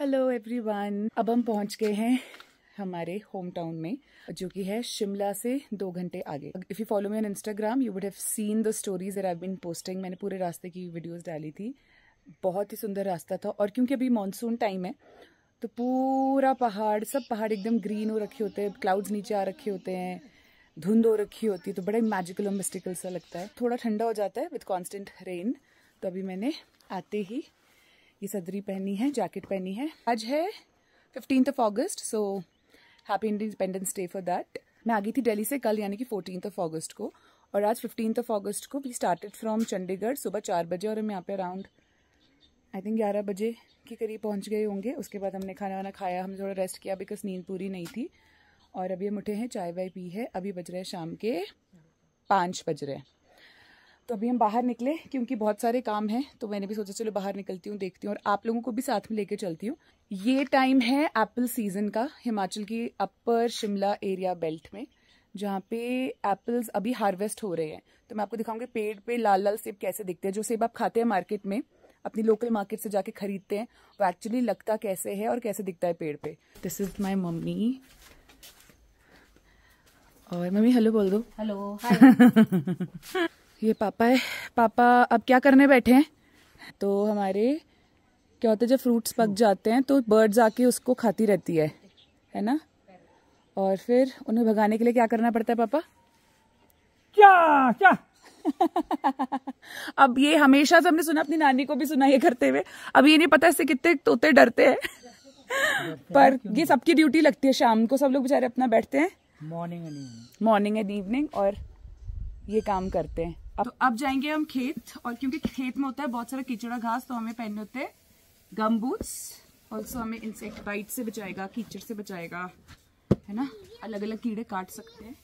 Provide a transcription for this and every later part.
Hello everyone, अब हम पहुंच गए हैं हमारे होम टाउन में, जो कि है शिमला से 2 घंटे आगे। If you follow me on Instagram you would have seen the stories that I have been posting. मैंने पूरे रास्ते की वीडियोस डाली थी। बहुत ही सुंदर रास्ता था, और क्योंकि अभी मानसून टाइम है तो पूरा पहाड़, सब पहाड़ एकदम ग्रीन हो रखे होते हैं, क्लाउड्स नीचे आ रखे होते हैं, धुंध हो रखी होती है, तो बड़ा मैजिकल और मिस्टिकल सा लगता है। थोड़ा ठंडा हो जाता है विद कॉन्स्टेंट रेन। तो अभी मैंने आते ही ये सदरी पहनी है, जैकेट पहनी है। आज है 15th August, so happy independence day for that. मैं आ गई थी दिल्ली से कल, यानी कि 14th अगस्त को, और आज 15th अगस्त को वी स्टार्टेड फ्रॉम चंडीगढ़ सुबह 4 बजे, और हम यहाँ पे अराउंड आई थिंक 11 बजे के करीब पहुँच गए होंगे। उसके बाद हमने खाना वाना खाया, हमने थोड़ा रेस्ट किया बिकॉज नींद पूरी नहीं थी, और अभी हम उठे हैं, चाय वाय पी है। अभी बज रहे हैं शाम के 5 बज रहे हैं। तो अभी हम बाहर निकले क्योंकि बहुत सारे काम हैं, तो मैंने भी सोचा चलो बाहर निकलती हूँ, देखती हूँ, और आप लोगों को भी साथ में लेके चलती हूँ। ये टाइम है एप्पल सीजन का, हिमाचल की अपर शिमला एरिया बेल्ट में, जहाँ पे एप्पल्स अभी हार्वेस्ट हो रहे हैं। तो मैं आपको दिखाऊंगी पेड़ पे लाल लाल सेब कैसे दिखते हैं। जो सेब आप खाते हैं मार्केट में, अपनी लोकल मार्केट से जाके खरीदते हैं, वो एक्चुअली लगता कैसे है और कैसे दिखता है पेड़ पे। दिस इज माई मम्मी, और मम्मी हेलो बोल दो। हेलो, हाय। ये पापा है। पापा अब क्या करने बैठे हैं, तो हमारे क्या होता है जब फ्रूट्स पक जाते हैं तो बर्ड्स आके उसको खाती रहती है ना, और फिर उन्हें भगाने के लिए क्या करना पड़ता है पापा? क्या क्या अब ये हमेशा से हमने सुना, अपनी नानी को भी सुना ये करते हुए। अब ये नहीं पता इससे कितने तोते डरते हैं पर ये सबकी ड्यूटी लगती है। शाम को सब लोग बेचारे अपना बैठते हैं, मॉर्निंग एंड इवनिंग, और ये काम करते हैं। अब जाएंगे हम खेत, और क्योंकि खेत में होता है बहुत सारा कीचड़ा घास, तो हमें पहनने होते हैं गम बूट्स। ऑल्सो हमें इंसेक्ट बाइट से बचाएगा, कीचड़ से बचाएगा, है ना, अलग अलग कीड़े काट सकते हैं।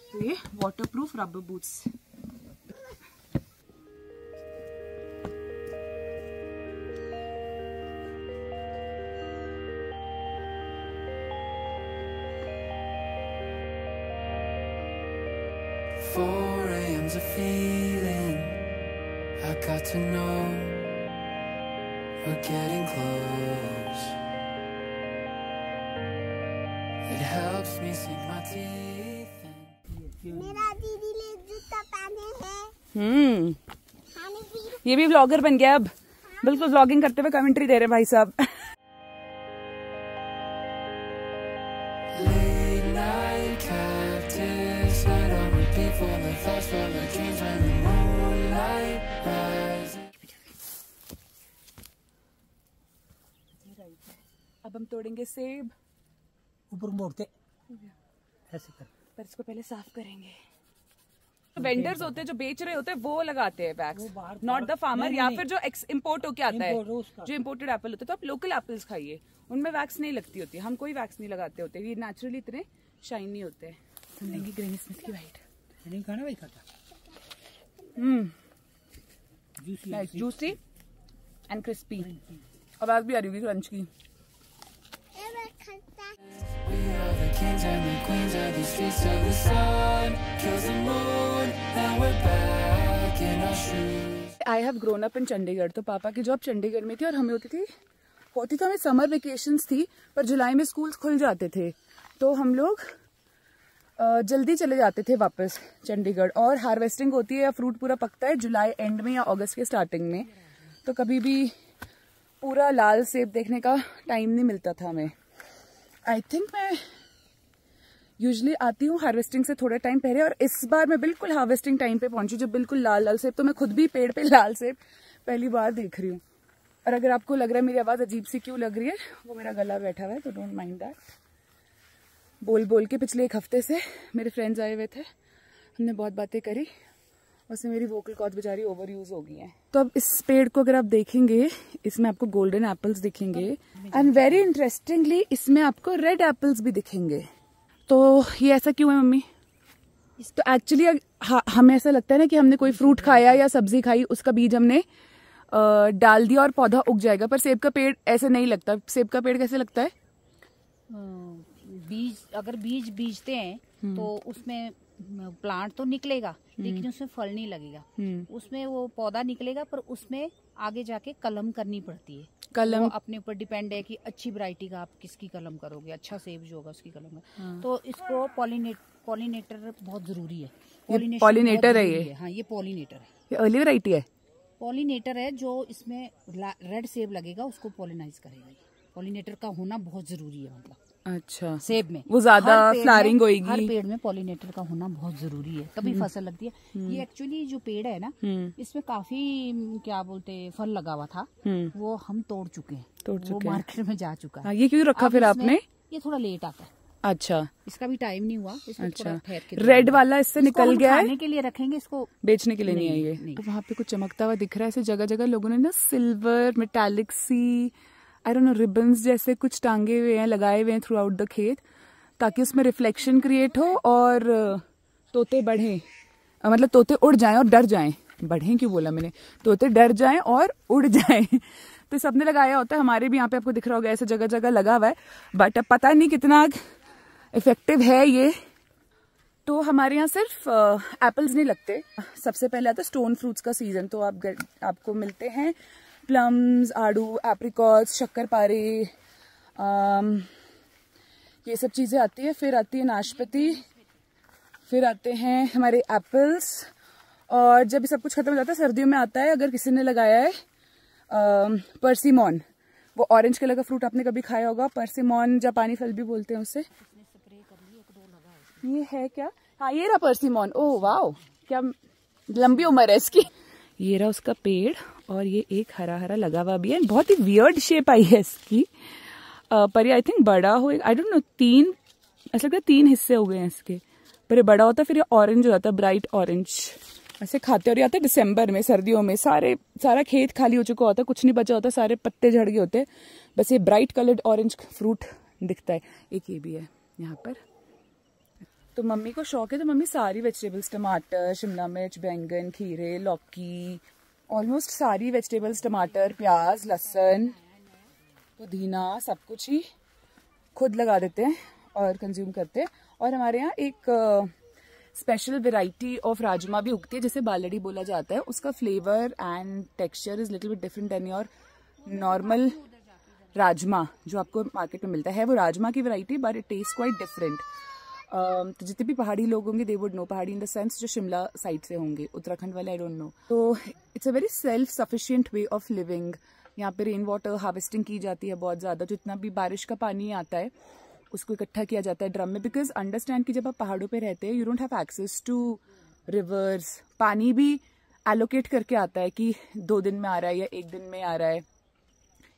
तो ये waterproof rubber boots. A feeling I got to know we're getting close. It helps me sink my teeth in. मेरा दीदी ने जूता पहने हैं। ये भी व्लॉगर बन गया अब। बिल्कुल व्लॉगिंग करते हुए कमेंट्री दे रहे भाई साहब। अब हम तोड़ेंगे सेब, ऊपर मोड़ते ऐसे कर, पर इसको पहले साफ करेंगे। वेंडर्स होते हैं जो बेच रहे होते हैं वो लगाते हैं वैक्स, नॉट द फार्मर, या फिर जो इम्पोर्ट होके आता है, जो इम्पोर्टेड एप्पल होते हैं। तो आप लोकल एप्पल्स खाइए, उनमें वैक्स नहीं लगती होती। हम कोई वैक्स नहीं लगाते होते, ये नेचुरली इतने शाइनी होते हैं। हम लेंगे ग्रेनी स्मिथ की वाइट। नहीं खाना भाई, खाता जूसी एंड क्रिस्पी। आवाज भी आ रही होगी क्रंच की। We are the kings and the queens of the streets of the sun. Kills the moon, now we're back in our shoes. I have grown up in Chandigarh. तो पापा की job Chandigarh में थी, और हमें होती तो हमें समर वेकेशंस थी, पर जुलाई में स्कूल्स खुल जाते थे, तो हम लोग जल्दी चले जाते थे वापस चंडीगढ़। और हार्वेस्टिंग होती है या फ्रूट पूरा पकता है जुलाई एंड में या अगस्त के स्टार्टिंग में, तो कभी भी पूरा लाल सेब देखने का टाइम नहीं मिलता था हमें। आई थिंक मैं यूजुअली आती हूँ हार्वेस्टिंग से थोड़ा टाइम पहले, और इस बार मैं बिल्कुल हार्वेस्टिंग टाइम पे पहुंची, जो बिल्कुल लाल लाल सेब। तो मैं खुद भी पेड़ पे लाल सेब पहली बार देख रही हूँ। और अगर आपको लग रहा है मेरी आवाज़ अजीब सी क्यों लग रही है, वो मेरा गला बैठा हुआ है, तो डोंट माइंड दैट। बोल बोल के पिछले 1 हफ्ते से मेरे फ्रेंड्स आए हुए थे, हमने बहुत बातें करी, उसमें मेरी वोकल कॉर्ड बेचारी ओवर यूज हो गई है। तो अब इस पेड़ को अगर आप देखेंगे, इसमें आपको गोल्डन एप्पल्स दिखेंगे, एंड वेरी इंटरेस्टिंगली इसमें आपको रेड एप्पल्स भी दिखेंगे। तो ये ऐसा क्यों है मम्मी? तो एक्चुअली हमें ऐसा लगता है ना कि हमने कोई फ्रूट खाया या सब्जी खाई, उसका बीज हमने डाल दिया और पौधा उग जाएगा, पर सेब का पेड़ ऐसे नहीं लगता। सेब का पेड़ कैसे लगता है? अगर बीज बीजते हैं तो उसमें प्लांट तो निकलेगा लेकिन उसमें फल नहीं लगेगा। उसमें वो पौधा निकलेगा पर उसमें आगे जाके कलम करनी पड़ती है। कलम वो अपने ऊपर डिपेंड है कि अच्छी वैरायटी का आप किसकी कलम करोगे, अच्छा सेब जो होगा उसकी कलम का। हाँ। तो इसको पॉलिनेटर बहुत जरूरी है। पॉलिनेटर है ये? हाँ, ये पॉलिनेटर है। ये अर्ली वैरायटी है? पॉलिनेटर है जो इसमें रेड सेब लगेगा उसको पॉलिनाइज करेगा। पॉलिनेटर का होना बहुत जरूरी है, मतलब अच्छा, सेब में वो ज्यादा फ्लावरिंग होगी। हर पेड़ में पॉलिनेटर का होना बहुत जरूरी है, तभी फसल लगती है। ये एक्चुअली जो पेड़ है ना, इसमें काफी क्या बोलते फल लगा हुआ था, वो हम तोड़ चुके हैं, वो मार्केट में जा चुका है। ये क्यों रखा फिर आपने? ये थोड़ा लेट आता है। अच्छा, इसका भी टाइम नहीं हुआ। अच्छा, रेड वाला इससे निकल गया है, खाने के लिए रखेंगे, इसको बेचने के लिए नहीं है ये। तो वहाँ पे कुछ चमकता हुआ दिख रहा है, ऐसे जगह जगह लोगों ने ना सिल्वर मेटालिक सी आई डोंट नो रिबन्स जैसे कुछ टांगे हुए हैं, लगाए हुए हैं थ्रू आउट द खेत, ताकि उसमें रिफ्लेक्शन क्रिएट हो और तोते बढ़ें, मतलब तोते उड़ जाएं और डर जाएं। बढ़ें क्यों बोला मैंने, तोते डर जाएं और उड़ जाएं। तो सबने लगाया होता है, हमारे भी यहाँ पे आपको दिख रहा होगा ऐसे जगह जगह लगा हुआ है, बट अब पता नहीं कितना इफेक्टिव है ये। तो हमारे यहाँ सिर्फ एप्पल्स नहीं लगते। सबसे पहले आता है स्टोन फ्रूट्स का सीजन, तो आपको मिलते हैं प्लम्स, आड़ू, एप्रिकॉट्स, शक्करपारे, ये सब चीज़ें आती है। फिर आती है नाशपाती, फिर आते हैं हमारे एप्पल्स, और जब ये सब कुछ खत्म हो जाता है सर्दियों में आता है, अगर किसी ने लगाया है परसिमॉन, वो ऑरेंज कलर का फ्रूट आपने कभी खाया होगा, परसिमॉन जापानी फल भी बोलते हैं उससे। ये है क्या? हाँ, ये रहा परसिमॉन। ओह वाओ, क्या लंबी उम्र है इसकी। ये रहा उसका पेड़, और ये एक हरा हरा लगा हुआ भी है। बहुत ही वियर्ड शेप आई है इसकी, पर ये आई थिंक बड़ा हो, आई डोंट नो, ऐसा लगता है 3 हिस्से हो गए हैं इसके, पर ये बड़ा होता है, फिर ये ऑरेंज हो जाता है, ब्राइट ऑरेंज। ऐसे खाते, और ये आता है दिसंबर में, सर्दियों में सारा खेत खाली हो चुका होता है, कुछ नहीं बचा होता, सारे पत्ते झड़ गए होते हैं, बस ये ब्राइट कलर्ड ऑरेंज फ्रूट दिखता है। एक ये भी है यहाँ पर। तो मम्मी को शौक है, तो मम्मी सारी वेजिटेबल्स, टमाटर, शिमला मिर्च, बैंगन, खीरे, लौकी, ऑलमोस्ट सारी वेजिटेबल्स, टमाटर, प्याज, लहसुन, पुदीना, सब कुछ ही खुद लगा देते हैं और कंज्यूम करते हैं। और हमारे यहाँ एक स्पेशल वेराइटी ऑफ राजमा भी उगती है, जिसे बालड़ी बोला जाता है। उसका flavour and texture is little bit different than your normal rajma जो आपको मार्केट में मिलता है। वो राजमा की variety, but it taste quite different. तो जितने भी पहाड़ी लोग होंगे दे वुड नो, पहाड़ी इन द सेंस जो शिमला साइड से होंगे, उत्तराखंड वाले आई डोंट नो। तो it's a very self sufficient way of living. यहाँ पे रेन वाटर हार्वेस्टिंग की जाती है बहुत ज़्यादा, जितना भी बारिश का पानी आता है उसको इकट्ठा किया जाता है ड्रम में, बिकॉज अंडरस्टैंड कि जब आप पहाड़ों पे रहते हैं you don't have access to rivers. पानी भी एलोकेट करके आता है कि 2 दिन में आ रहा है या 1 दिन में आ रहा है,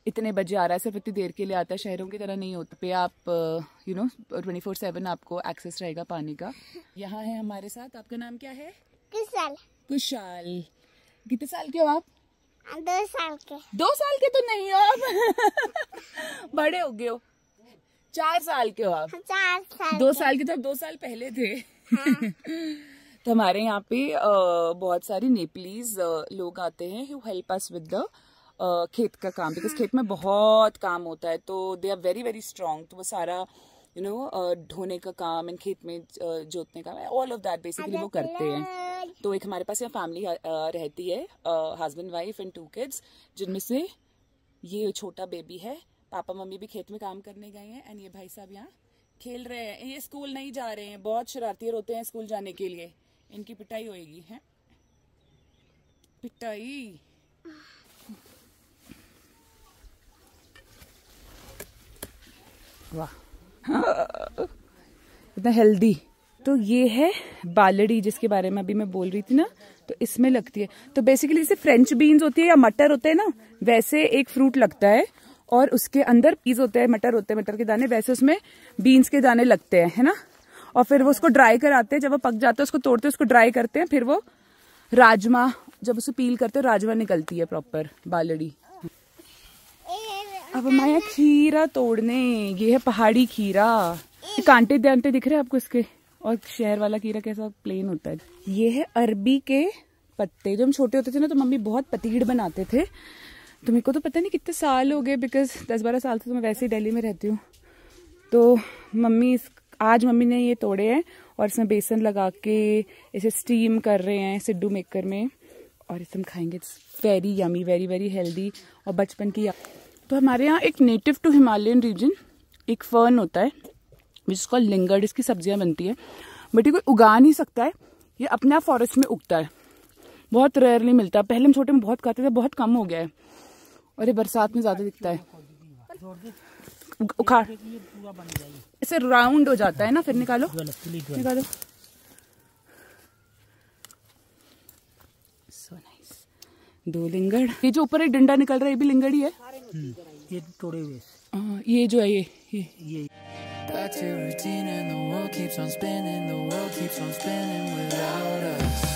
इतने बजे आ रहा है, सिर्फ इतनी देर के लिए आता है। शहरों की तरह नहीं होता पे आप 24/7 आपको एक्सेस रहेगा पानी का। यहाँ है हमारे साथ, आपका नाम क्या है? कुशल। कुशाल। कितने साल के हो आप? 2 साल के। 2 साल के तो नहीं हो आप। बड़े हो गए हो। 4 साल के हो आप। 4 साल। 2 साल के तो आप 2 साल पहले थे। हाँ। तो हमारे यहाँ पे बहुत सारी नेपालीज लोग आते हैं who help us with the खेत का काम, बिकॉज खेत में बहुत काम होता है, तो they are very very strong. तो वो सारा ढोने का काम एंड खेत में जोतने का, ऑल ऑफ दैट बेसिकली वो करते हैं। तो एक हमारे पास यहाँ फैमिली रहती है, हस्बैंड वाइफ एंड 2 किड्स, जिनमें से ये छोटा बेबी है। पापा मम्मी भी खेत में काम करने गए हैं, एंड ये भाई साहब यहाँ खेल रहे हैं। ये स्कूल नहीं जा रहे हैं, बहुत शरारती होते हैं स्कूल जाने के लिए। इनकी पिटाई होएगी, है पिटाई। वाह, इतना हेल्दी। तो ये है बालड़ी, जिसके बारे में अभी मैं बोल रही थी ना, तो इसमें लगती है। तो बेसिकली जैसे फ्रेंच बीन्स होती है या मटर होते हैं ना, वैसे एक फ्रूट लगता है, और उसके अंदर पीस होते हैं, मटर होते हैं, मटर के दाने, वैसे उसमें बीन्स के दाने लगते हैं, है ना। और फिर वो उसको ड्राई कराते हैं, जब वो पक जाता है उसको तोड़ते हैं, उसको ड्राई करते हैं, फिर वो राजमा, जब उसे पील करते हैं राजमा निकलती है प्रॉपर बालड़ी। अब हमारे यहाँ खीरा तोड़ने, ये है पहाड़ी खीरा। कांटे दांटे दिख रहे हैं आपको इसके, और शहर वाला खीरा कैसा प्लेन होता है। ये है अरबी के पत्ते। जब हम छोटे होते थे ना तो मम्मी बहुत पतीड़ बनाते थे। तो मेरे को तो पता नहीं कितने साल हो गए, बिकॉज 10-12 साल से तो मैं वैसे ही दिल्ली में रहती हूँ। तो आज मम्मी ने ये तोड़े हैं, और इसमें बेसन लगा के इसे स्टीम कर रहे हैं सिड्डू मेकर में, और इसे हम खाएंगे। It's very yummy, very very healthy, और बचपन की। तो हमारे यहाँ एक नेटिव टू हिमालयन रीजन एक फर्न होता है जिसको लिंगर्ड, इसकी सब्जियां बनती है, बट ये कोई उगा नहीं सकता है, ये अपने आप फॉरेस्ट में उगता है, बहुत रेयरली मिलता है। पहले हम छोटे में बहुत खाते थे, बहुत कम हो गया है, और ये बरसात में ज्यादा दिखता है। उखाड़ ऐसे राउंड हो जाता है ना, फिर निकालो निकालो। So nice. 2 लिंगड़। ये जो ऊपर एक डंडा निकल रहा है ये भी लिंगड़ ही है। ये तोड़े हुए। ये जो है ये Back to routine and the world keeps on spinning, the world keeps on spinning without us.